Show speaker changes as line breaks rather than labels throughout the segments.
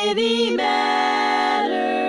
Humanity Matters.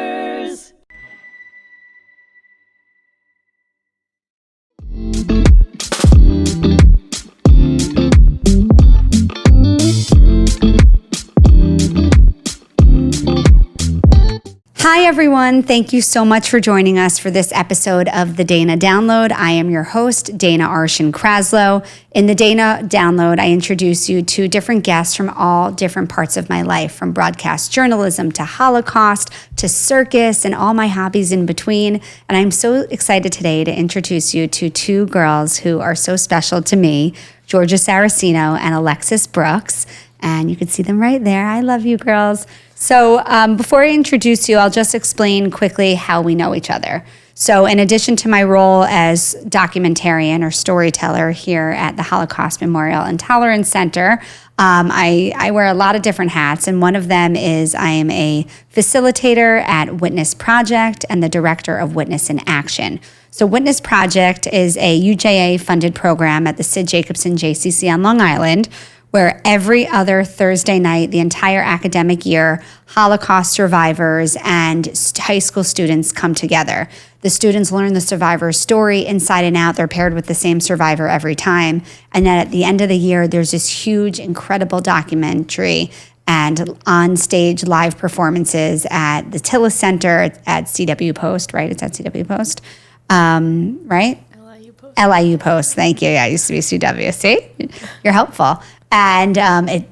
Hi, everyone. Thank you so much for joining us for this episode of the Dana Download. I am your host, Dana Arschin Kraslow. In the Dana Download, I introduce you to different guests from all different parts of my life, from broadcast journalism to Holocaust to circus and all my hobbies in between. And I'm so excited today to introduce you to two girls who are so special to me, Jorgia Saracino and Alexis Brooks. And you can see them right there. I love you, girls. So before I introduce you, I'll just explain quickly how we know each other. So in addition to my role as documentarian or storyteller here at the Holocaust Memorial and Tolerance Center, I wear a lot of different hats, and one of them is I am a facilitator at Witness Project and the director of Witness in Action. So Witness Project is a UJA-funded program at the Sid Jacobson JCC on Long Island, where every other Thursday night, the entire academic year, Holocaust survivors and high school students come together. The students learn the survivor's story inside and out. They're paired with the same survivor every time. And then at the end of the year, there's this huge, incredible documentary and on-stage live performances at the Tillis Center at CW Post, right? It's at CW Post, right? LIU Post, thank you. Yeah, I used to be CW. See? You're helpful. And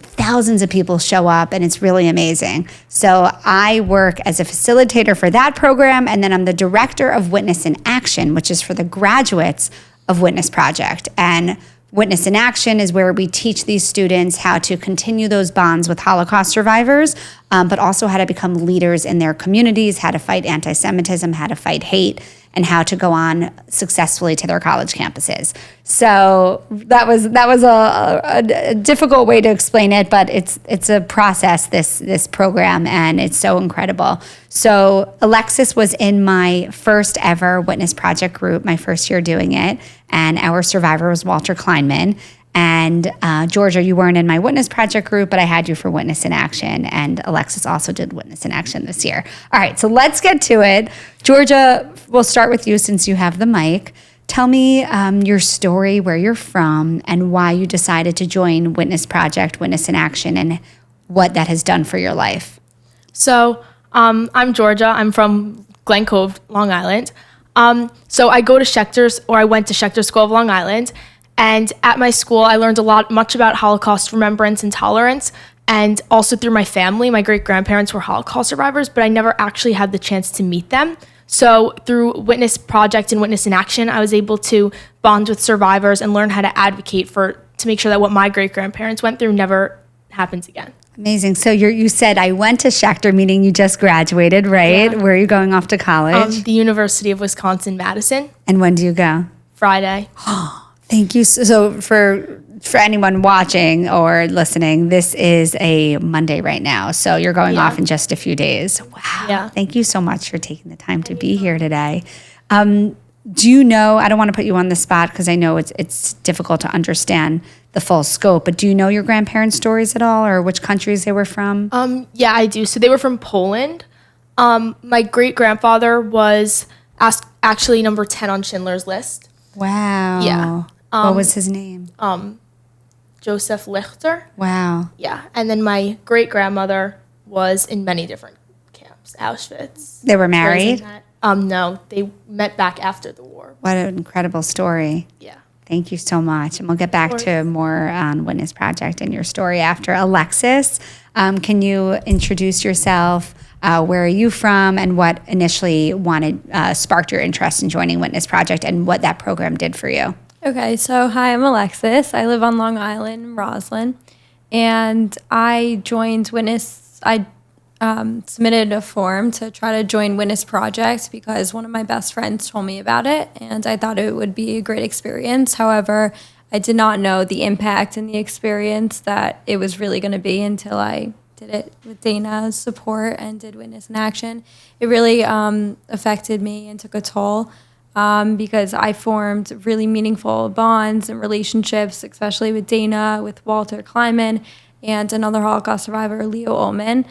thousands of people show up, and it's really amazing. So I work as a facilitator for that program, and then I'm the director of Witness in Action, which is for the graduates of Witness Project. And Witness in Action is where we teach these students how to continue those bonds with Holocaust survivors, but also how to become leaders in their communities, how to fight antisemitism, how to fight hate, and how to go on successfully to their college campuses. So that was a difficult way to explain it, but it's a process, this program, and it's so incredible. So Alexis was in my first ever Witness Project group, my first year doing it, and our survivor was Walter Kleinman. And Jorgia, you weren't in my Witness Project group, but I had you for Witness in Action. And Alexis also did Witness in Action this year. All right, so let's get to it. Jorgia, we'll start with you since you have the mic. Tell me your story, where you're from, and why you decided to join Witness Project, Witness in Action, and what that has done for your life.
So I'm Jorgia. I'm from Glen Cove, Long Island. So I went to Schechter School of Long Island. And at my school, I learned much about Holocaust remembrance and tolerance, and also through my family. My great-grandparents were Holocaust survivors, but I never actually had the chance to meet them. So through Witness Project and Witness in Action, I was able to bond with survivors and learn how to advocate to make sure that what my great-grandparents went through never happens again.
Amazing. So you said I went to Schechter, meaning you just graduated, right?
Yeah.
Where are you going off to college?
The University of Wisconsin-Madison.
And when do you go?
Friday.
Thank you. So for anyone watching or listening, this is a Monday right now. So you're going off in just a few days. Wow.
Yeah.
Thank you so much for taking the time to be here today. Do you know, I don't want to put you on the spot because I know it's difficult to understand the full scope, but do you know your grandparents' stories at all, or which countries they were from?
Yeah, I do. So they were from Poland. My great-grandfather was actually number 10 on Schindler's List.
Wow.
Yeah.
What was his name?
Joseph Lichter.
Wow.
Yeah. And then my great-grandmother was in many different camps, Auschwitz.
They were married?
No, they met back after the war.
What an incredible story.
Yeah.
Thank you so much. And we'll get back to more on Witness Project and your story after. Alexis, can you introduce yourself? Where are you from, and what initially sparked your interest in joining Witness Project and what that program did for you?
Okay, so hi, I'm Alexis. I live on Long Island in Roslyn, and I joined Witness. I submitted a form to try to join Witness Project because one of my best friends told me about it, and I thought it would be a great experience. However, I did not know the impact and the experience that it was really going to be until I did it with Dana's support and did Witness in Action. It really affected me and took a toll because I formed really meaningful bonds and relationships, especially with Dana, with Walter Kleinman, and another Holocaust survivor, Alman.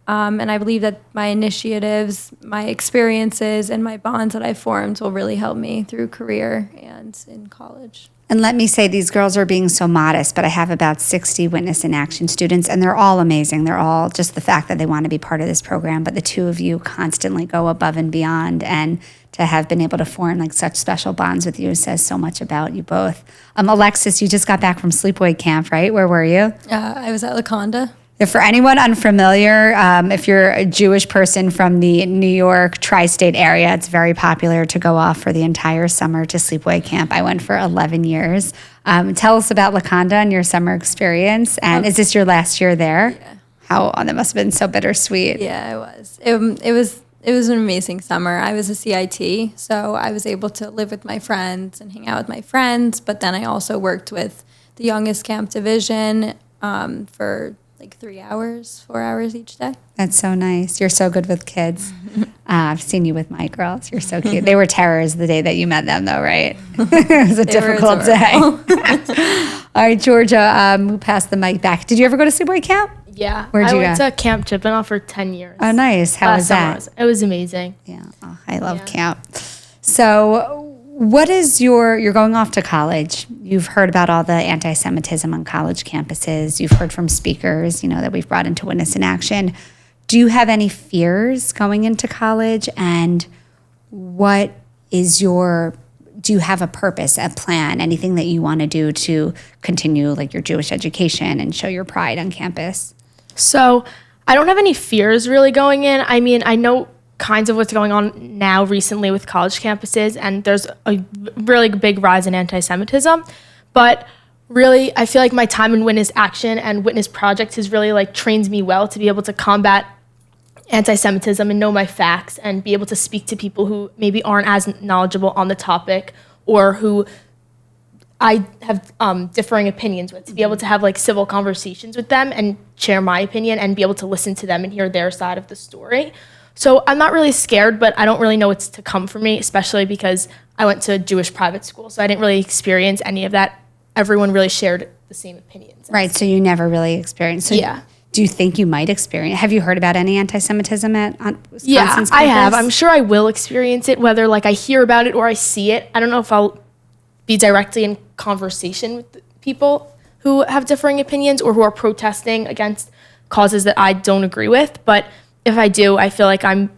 And I believe that my initiatives, my experiences, and my bonds that I formed will really help me through career and in college.
And let me say, these girls are being so modest, but I have about 60 Witness in Action students, and they're all amazing. They're all just the fact that they want to be part of this program, but the two of you constantly go above and beyond, and to have been able to form like such special bonds with you says so much about you both. Alexis, you just got back from sleepaway camp, right? Where were you?
I was at Laconda.
If for anyone unfamiliar, if you're a Jewish person from the New York tri-state area, it's very popular to go off for the entire summer to sleepaway camp. I went for 11 years. Tell us about Laconda and your summer experience. And is this your last year there?
Yeah.
That must have been so bittersweet.
Yeah, it was. It was an amazing summer. I was a CIT, so I was able to live with my friends and hang out with my friends. But then I also worked with the youngest camp division for like 4 hours each day.
That's so nice. You're so good with kids. I've seen you with my girls. You're so cute. They were terrors the day that you met them, though, right? It was a difficult day. All right, Georgia, we'll pass the mic back. Did you ever go to sleepaway camp?
Yeah.
Where'd you
I went
go?
to Camp Chippewa for 10 years.
Oh, nice. How was that?
It was amazing.
Yeah. Oh, I love camp. So what is you're going off to college. You've heard about all the anti-Semitism on college campuses. You've heard from speakers, that we've brought into Witness in Action. Do you have any fears going into college? And do you have a purpose, a plan, anything that you want to do to continue like your Jewish education and show your pride on campus?
So I don't have any fears really going in. I mean, I know kinds of what's going on now recently with college campuses, and there's a really big rise in anti-Semitism. But really, I feel like my time in Witness Action and Witness Project has really like trained me well to be able to combat anti-Semitism and know my facts and be able to speak to people who maybe aren't as knowledgeable on the topic or who I have differing opinions with, to be able to have like civil conversations with them and share my opinion and be able to listen to them and hear their side of the story. So I'm not really scared, but I don't really know what's to come for me, especially because I went to a Jewish private school, so I didn't really experience any of that. Everyone really shared the same opinions.
Right, so you never really experienced. So
yeah.
Do you think you might experience? Have you heard about any anti-Semitism on Wisconsin's campus?
I have. I'm sure I will experience it, whether like I hear about it or I see it. I don't know if I'll be directly in conversation with people who have differing opinions or who are protesting against causes that I don't agree with, but if I do, I feel like I'm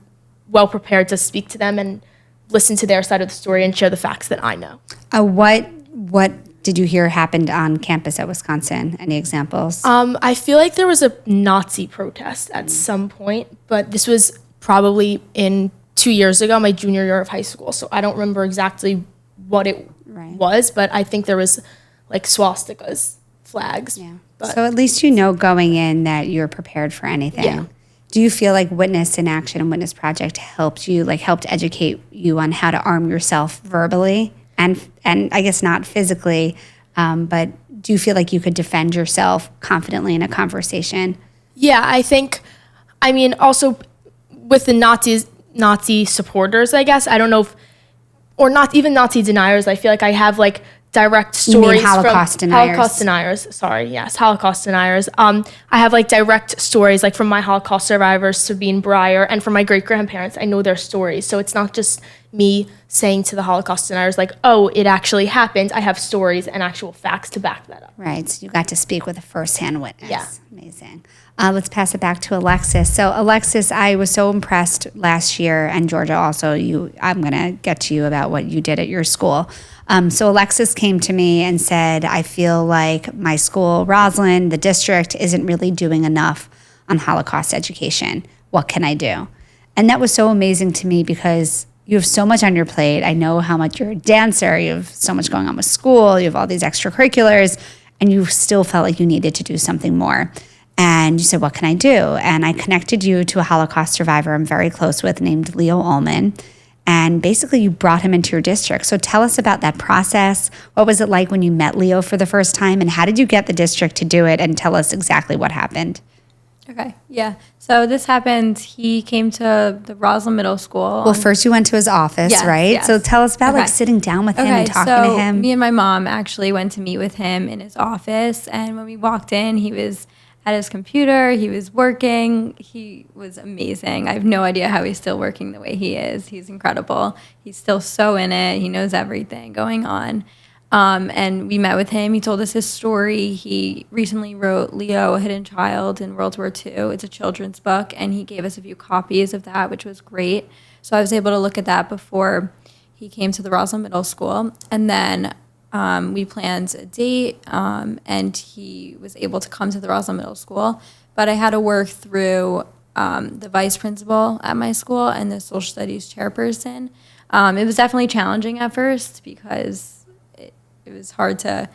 well prepared to speak to them and listen to their side of the story and share the facts that I know.
What did you hear happened on campus at Wisconsin? Any examples?
I feel like there was a Nazi protest at some point, but this was probably in 2 years ago, my junior year of high school. So I don't remember exactly what it was, but I think there was like swastikas, flags.
Yeah.
But
So at least you know going in that you're prepared for anything.
Yeah.
Do you feel like Witness in Action and Witness Project helped educate you on how to arm yourself verbally and I guess not physically, but do you feel like you could defend yourself confidently in a conversation?
Yeah, I mean, also with the Nazi supporters, I guess, I don't know if, or not even Nazi deniers, I feel like I have like direct stories.
You mean Holocaust deniers?
Holocaust deniers, sorry, yes, Holocaust deniers. I have like direct stories like from my Holocaust survivors, Sabine Breyer, and from my great-grandparents. I know their stories, so it's not just me saying to the Holocaust deniers like, oh, it actually happened. I have stories and actual facts to back that up.
Right, so you got to speak with a first-hand witness.
Yeah.
Amazing. Let's pass it back to Alexis. So Alexis, I was so impressed last year, and Georgia also, I'm going to get to you about what you did at your school. So Alexis came to me and said, I feel like my school, Roslyn, the district, isn't really doing enough on Holocaust education. What can I do? And that was so amazing to me because you have so much on your plate. I know how much you're a dancer. You have so much going on with school. You have all these extracurriculars, and you still felt like you needed to do something more. And you said, what can I do? And I connected you to a Holocaust survivor I'm very close with named Leo Alman. And basically you brought him into your district. So tell us about that process. What was it like when you met Leo for the first time? And how did you get the district to do it? And tell us exactly what happened.
Okay, yeah. So this happened, he came to the Roslyn Middle School.
Well, first you went to his office,
Yes,
right?
yes.
So tell us about
Okay.
like sitting down with him
Okay,
and talking
so
to him.
me and my mom actually went to meet with him in his office. And when we walked in, he was at his computer. He was working. He was amazing. I have no idea how he's still working the way he is. He's incredible. He's still so in it. He knows everything going on. And we met with him. He told us his story. He recently wrote Leo, A Hidden Child in World War II. It's a children's book, and he gave us a few copies of that, which was great. So I was able to look at that before he came to the Roslyn Middle School. And then we planned a date, and he was able to come to the Roslyn Middle School. But I had to work through the vice principal at my school and the social studies chairperson. It was definitely challenging at first because it was hard to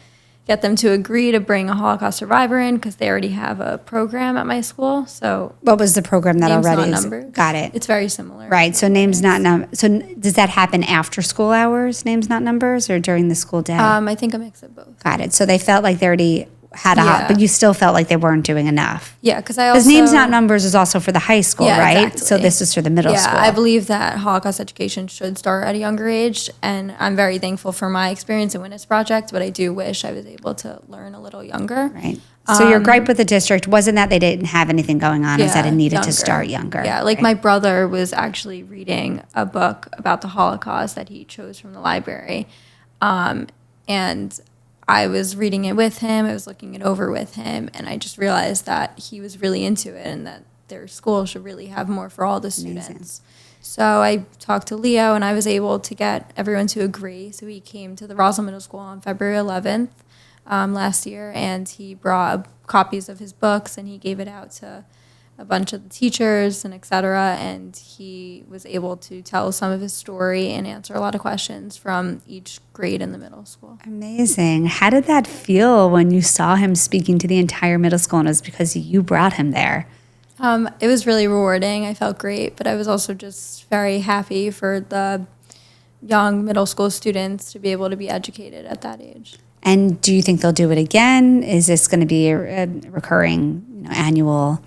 get them to agree to bring a Holocaust survivor in because they already have a program at my school. So
what was the program that
Names
already
Not
is?
Numbers.
Got it.
It's very similar.
Right. So names not numbers. So does that happen after school hours, names not numbers, or during the school day?
I think a mix of both.
Got it. So they felt like they already had
Yeah.
but you still felt like they weren't doing enough.
Yeah, because I also...
Because names not numbers is also for the high school,
Yeah,
right?
exactly.
So this is for the middle school.
I believe that Holocaust education should start at a younger age, and I'm very thankful for my experience in Witness Project, but I do wish I was able to learn a little younger.
Right. So your gripe with the district wasn't that they didn't have anything going on, is that it needed to start younger.
Yeah, like
right?
my brother was actually reading a book about the Holocaust that he chose from the library, and I was reading it with him, I was looking it over with him, and I just realized that he was really into it and that their school should really have more for all the students. So I talked to Leo, and I was able to get everyone to agree. So he came to the Roslyn Middle School on February 11th last year, and he brought copies of his books, and he gave it out to a bunch of the teachers and et cetera, and he was able to tell some of his story and answer a lot of questions from each grade in the middle school.
Amazing. How did that feel when you saw him speaking to the entire middle school, and it was because you brought him there?
It was really rewarding. I felt great, but I was also just very happy for the young middle school students to be able to be educated at that age.
And do you think they'll do it again? Is this going to be a recurring, annual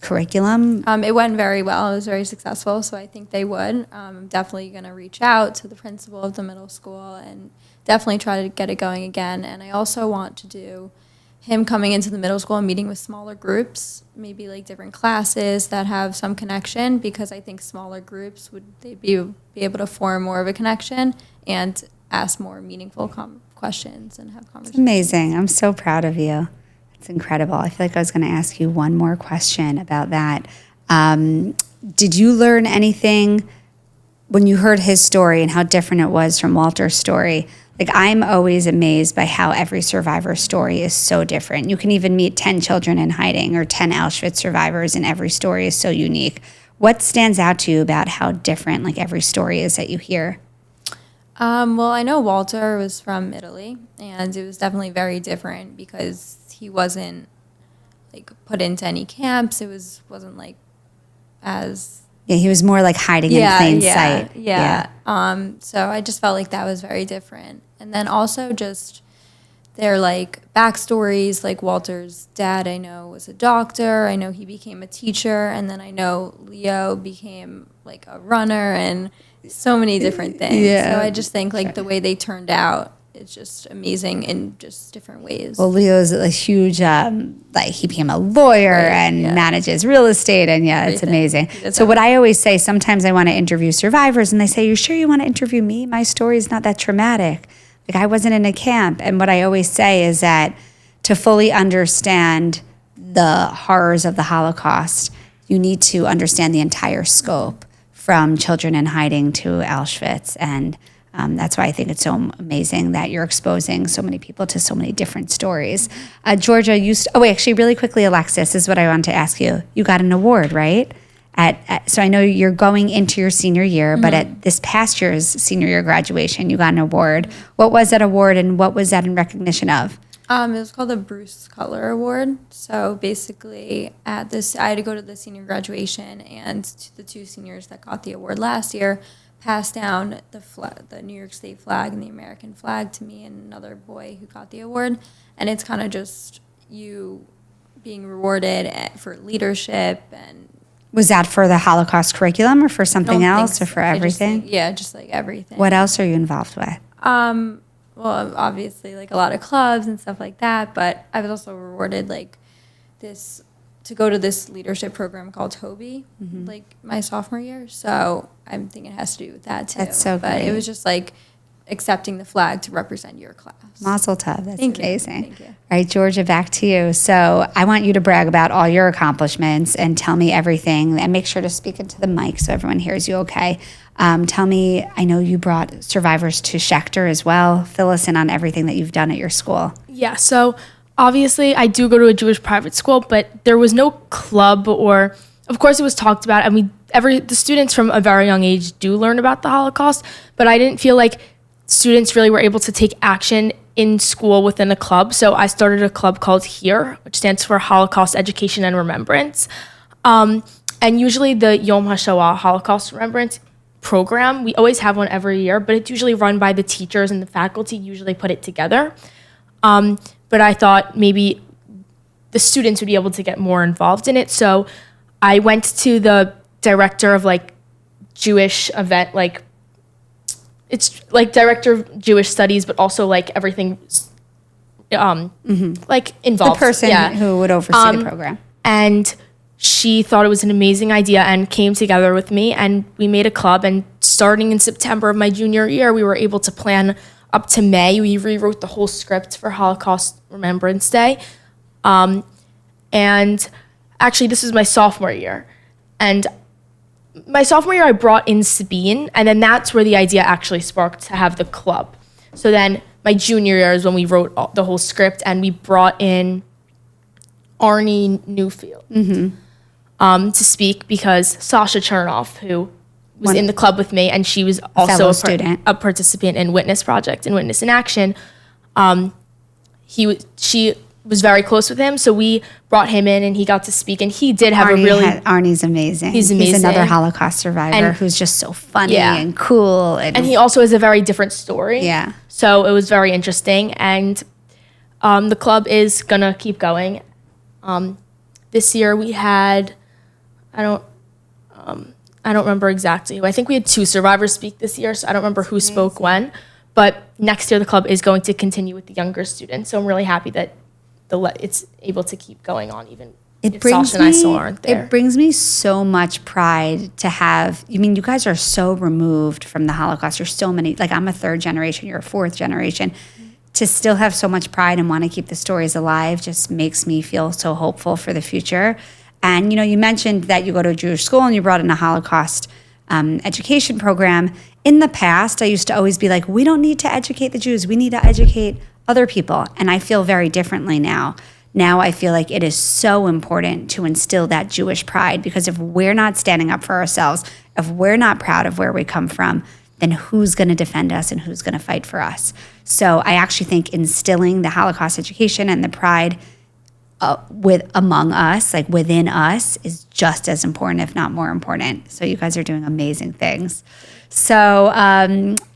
curriculum?
It went very well. It was very successful, so I think they would. I'm definitely going to reach out to the principal of the middle school and definitely try to get it going again. And I also want to do him coming into the middle school and meeting with smaller groups, maybe like different classes that have some connection, because I think smaller groups they'd be able to form more of a connection and ask more meaningful questions and have conversations.
Amazing. I'm so proud of you. It's incredible. I feel like I was going to ask you one more question about that. Did you learn anything when you heard his story and how different it was from Walter's story? Like, I'm always amazed by how every survivor story is so different. You can even meet 10 children in hiding or 10 Auschwitz survivors, and every story is so unique. What stands out to you about how different, like, every story is that you hear?
Well, I know Walter was from Italy, and it was definitely very different because he wasn't like put into any camps. It wasn't like as
He was more like hiding in plain sight.
Yeah. So I just felt like that was very different. And then also just their like backstories, like Walter's dad, I know, was a doctor. I know he became a teacher, and then I know Leo became like a runner and so many different things.
Yeah.
So I just think like the way they turned out, it's just amazing in just different ways.
Well, Leo's a huge, he became a lawyer and manages real estate, and it's amazing. So what I always say, sometimes I want to interview survivors, and they say, "You sure you want to interview me? My story is not that traumatic. Like, I wasn't in a camp." And what I always say is that to fully understand the horrors of the Holocaust, you need to understand the entire scope, from children in hiding to Auschwitz. And that's why I think it's so amazing that you're exposing so many people to so many different stories. Jorgia, actually, really quickly, Alexis, this is what I wanted to ask you. You got an award, right? So I know you're going into your senior year, but at this past year's senior year graduation, you got an award. What was that award, and what was that in recognition of?
It was called the Bruce Cutler Award. So basically, I had to go to the senior graduation, and the two seniors that got the award last year passed down the New York State flag and the American flag to me and another boy who got the award. And it's kind of just you being rewarded for leadership. And
Was that for the Holocaust curriculum, or for something else, or for everything?
Just like everything.
What else are you involved with?
Well, obviously, like a lot of clubs and stuff like that, but I was also rewarded, like, to go to this leadership program called Toby, like my sophomore year. So I'm thinking it has to do with that too.
That's so
But
great.
it was just like accepting the flag to represent your class.
Mazel tov. That's amazing.
Thank you.
All right, Georgia, back to you. So I want you to brag about all your accomplishments and tell me everything, and make sure to speak into the mic so everyone hears you okay. Tell me, I know you brought survivors to Schechter as well. Fill us in on everything that you've done at your school.
Yeah, so obviously I do go to a Jewish private school, but there was no club, or of course it was talked about, and the students from a very young age do learn about the Holocaust, but I didn't feel like students really were able to take action in school within a club. So I started a club called HEAR, which stands for Holocaust Education and Remembrance. And usually the Yom HaShoah, Holocaust Remembrance program, we always have one every year, but it's usually run by the teachers, and the faculty usually put it together. But I thought maybe the students would be able to get more involved in it. So I went to the director of like Jewish event, like it's like director of Jewish studies, but also like everything like involved.
The person who would oversee the program.
And she thought it was an amazing idea and came together with me, and we made a club. And starting in September of my junior year, we were able to plan up to May. We rewrote the whole script for Holocaust Remembrance Day. And actually, this is my sophomore year. And my sophomore year, I brought in Sabine, and then that's where the idea actually sparked to have the club. So then my junior year is when we wrote the whole script, and we brought in Arnie Newfield to speak, because Sasha Chernoff, who was in the club with me, and she was also a participant in Witness Project and Witness in Action. She was very close with him, so we brought him in, and he got to speak, and he did have
Arnie's amazing.
He's amazing.
He's another Holocaust survivor who's just so funny and cool.
And he also has a very different story.
Yeah.
So it was very interesting, and the club is gonna keep going. This year we had, I don't remember exactly. I think we had 2 survivors speak this year, so I don't remember who spoke when. But next year the club is going to continue with the younger students, so I'm really happy that it's able to keep going on, even if Sasha and I still aren't there.
It brings me so much pride to have, you guys are so removed from the Holocaust. You're so many, like I'm a 3rd generation, you're a 4th generation. To still have so much pride and want to keep the stories alive just makes me feel so hopeful for the future. And, you mentioned that you go to a Jewish school and you brought in a Holocaust education program. In the past, I used to always be like, we don't need to educate the Jews. We need to educate other people. And I feel very differently now. Now I feel like it is so important to instill that Jewish pride, because if we're not standing up for ourselves, if we're not proud of where we come from, then who's going to defend us and who's going to fight for us? So I actually think instilling the Holocaust education and the pride among us, like within us, is just as important, if not more important. So you guys are doing amazing things. So,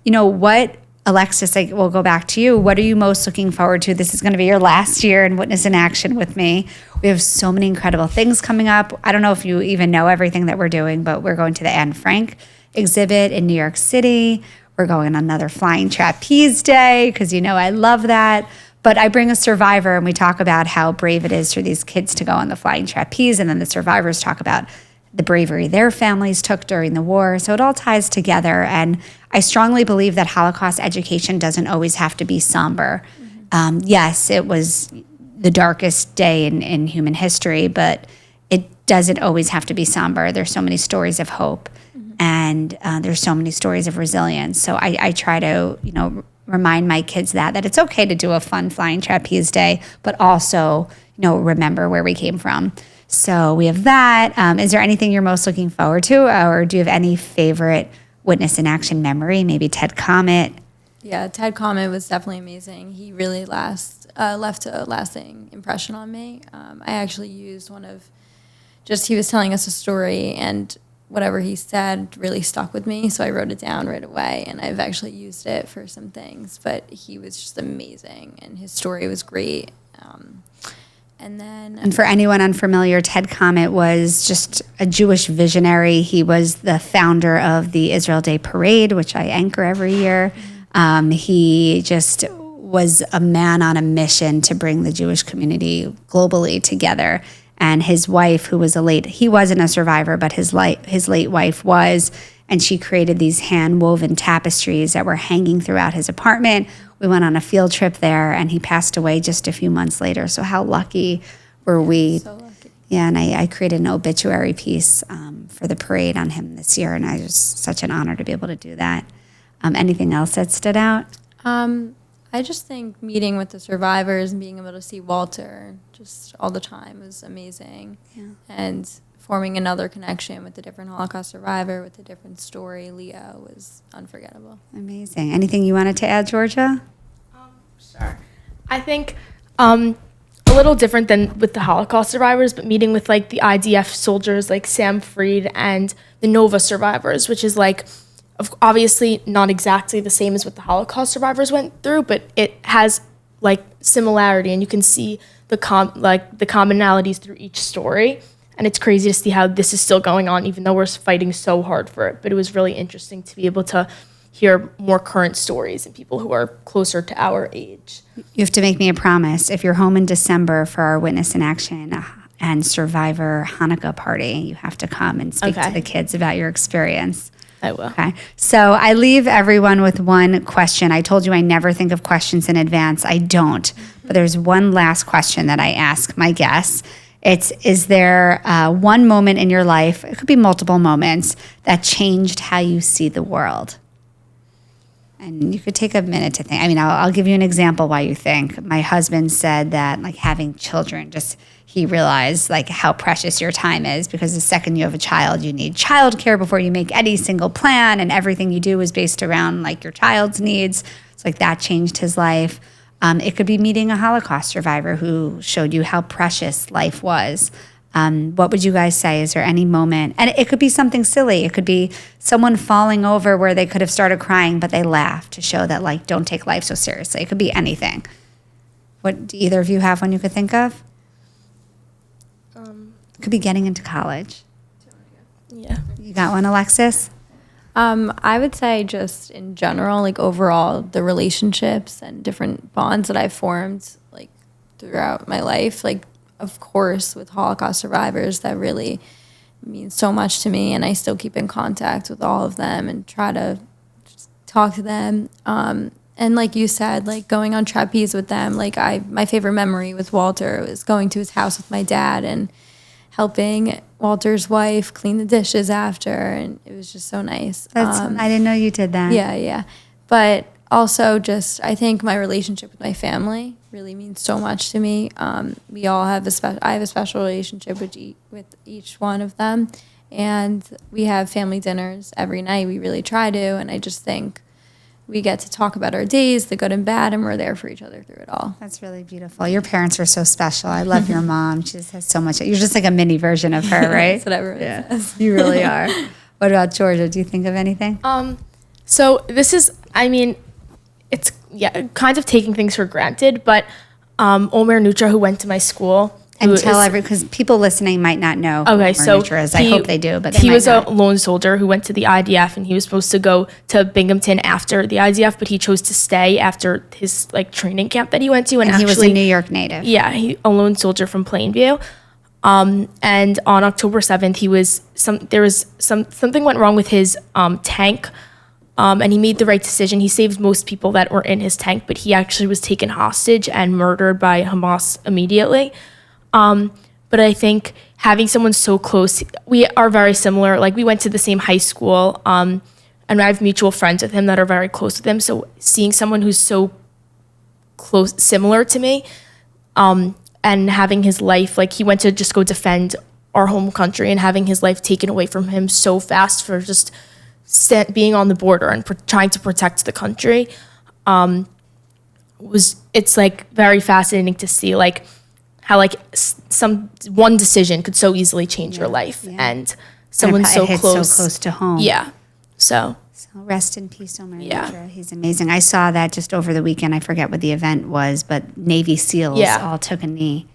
what, Alexis, we'll go back to you. What are you most looking forward to? This is going to be your last year in Witness in Action with me. We have so many incredible things coming up. I don't know if you even know everything that we're doing, but we're going to the Anne Frank exhibit in New York City. We're going on another Flying Trapeze Day, because I love that. But I bring a survivor, and we talk about how brave it is for these kids to go on the flying trapeze, and then the survivors talk about the bravery their families took during the war. So it all ties together, and I strongly believe that Holocaust education doesn't always have to be somber. Yes, it was the darkest day in human history, but it doesn't always have to be somber. There's so many stories of hope, and there's so many stories of resilience. So I try to, remind my kids that it's okay to do a fun flying trapeze day, but also, remember where we came from. So we have that. Is there anything you're most looking forward to, or do you have any favorite Witness in Action memory? Maybe Ted Comet?
Yeah, Ted Comet was definitely amazing. He really left a lasting impression on me. I actually used he was telling us a story, and whatever he said really stuck with me, so I wrote it down right away, and I've actually used it for some things. But he was just amazing, and his story was great. And
for anyone unfamiliar, Ted Comet was just a Jewish visionary. He was the founder of the Israel Day Parade, which I anchor every year. He just was a man on a mission to bring the Jewish community globally together. And his wife, who was he wasn't a survivor, but his late wife was, and she created these hand-woven tapestries that were hanging throughout his apartment. We went on a field trip there, and he passed away just a few months later. So how lucky were we?
So lucky.
Yeah, and I created an obituary piece for the parade on him this year, and it was such an honor to be able to do that. Anything else that stood out?
I just think meeting with the survivors and being able to see Walter just all the time was amazing.
Yeah.
And forming another connection with a different Holocaust survivor with a different story, Leo, was unforgettable.
Amazing. Anything you wanted to add, Georgia?
Sure. I think a little different than with the Holocaust survivors, but meeting with like the IDF soldiers like Sam Freed and the Nova survivors, which is like obviously not exactly the same as what the Holocaust survivors went through, but it has like similarity, and you can see the commonalities through each story. And it's crazy to see how this is still going on, even though we're fighting so hard for it. But it was really interesting to be able to hear more current stories and people who are closer to our age.
You have to make me a promise. If you're home in December for our Witness in Action and Survivor Hanukkah party, you have to come and speak to the kids about your experience.
I will.
Okay. So I leave everyone with one question. I told you I never think of questions in advance. I don't. But there's one last question that I ask my guests. Is there one moment in your life, it could be multiple moments, that changed how you see the world? And you could take a minute to think. I mean, I'll give you an example while you think. My husband said that, like, having children, he realized, like, how precious your time is, because the second you have a child, you need childcare before you make any single plan, and everything you do is based around, like, your child's needs. It's like that changed his life. It could be meeting a Holocaust survivor who showed you how precious life was. What would you guys say? Is there any moment? And it could be something silly. It could be someone falling over where they could have started crying, but they laughed to show that, like, don't take life so seriously. It could be anything. What do either of you have one you could think of? It could be getting into college.
Yeah.
You got one, Alexis?
I would say just in general, like overall, the relationships and different bonds that I've formed like throughout my life, like of course with Holocaust survivors, that really means so much to me, and I still keep in contact with all of them and try to just talk to them. And like you said, like going on trapeze with them, like my favorite memory with Walter was going to his house with my dad and helping Walter's wife clean the dishes after, and it was just so nice.
I didn't know you did that.
Yeah. But also just, I think my relationship with my family really means so much to me. We all have I have a special relationship with each one of them, and we have family dinners every night. We really try to, and I just think we get to talk about our days, the good and bad, and we're there for each other through it all.
That's really beautiful. Your parents are so special. I love your mom. She just has so much. You're just like a mini version of her, right?
That's what everyone says.
You really are. What about Georgia? Do you think of anything?
So this is, I mean, it's kind of taking things for granted, but Omer Nutra, who went to my school,
and tell because people listening might not know who Nutra is. I hope they do, but
he was a lone soldier who went to the IDF, and he was supposed to go to Binghamton after the IDF, but he chose to stay after his like training camp that he went to, and
he was a New York native.
Yeah, a lone soldier from Plainview. And on October 7th, there was something went wrong with his tank. And he made the right decision. He saved most people that were in his tank, but he actually was taken hostage and murdered by Hamas immediately. But I think having someone so close, we are very similar. Like, we went to the same high school, and I have mutual friends with him that are very close with him. So seeing someone who's so close, similar to me, and having his life, like, he went to just go defend our home country, and having his life taken away from him so fast for just being on the border and trying to protect the country, it's like very fascinating to see, like, how like one decision could so easily change your life, and someone so close
to home.
Yeah. So
rest in peace, Omer.
Yeah.
He's amazing. I saw that just over the weekend. I forget what the event was, but Navy SEALs all took a knee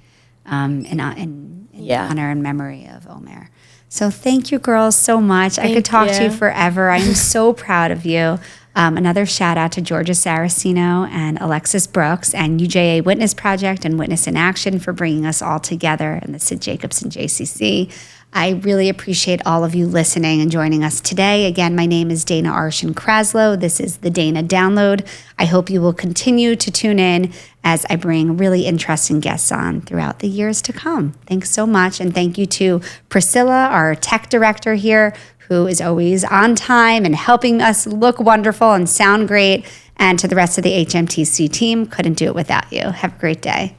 in honor and memory of Omer. So thank you, girls, so much. I could talk to you forever. I am so proud of you. Another shout out to Jorgia Saracino and Alexis Brooks and UJA Witness Project and Witness in Action for bringing us all together, and the Sid Jacobson JCC. I really appreciate all of you listening and joining us today. Again, my name is Dana Arschin Kraslow. This is the Dana Download. I hope you will continue to tune in as I bring really interesting guests on throughout the years to come. Thanks so much. And thank you to Priscilla, our tech director here, who is always on time and helping us look wonderful and sound great. And to the rest of the hmTV team, couldn't do it without you. Have a great day.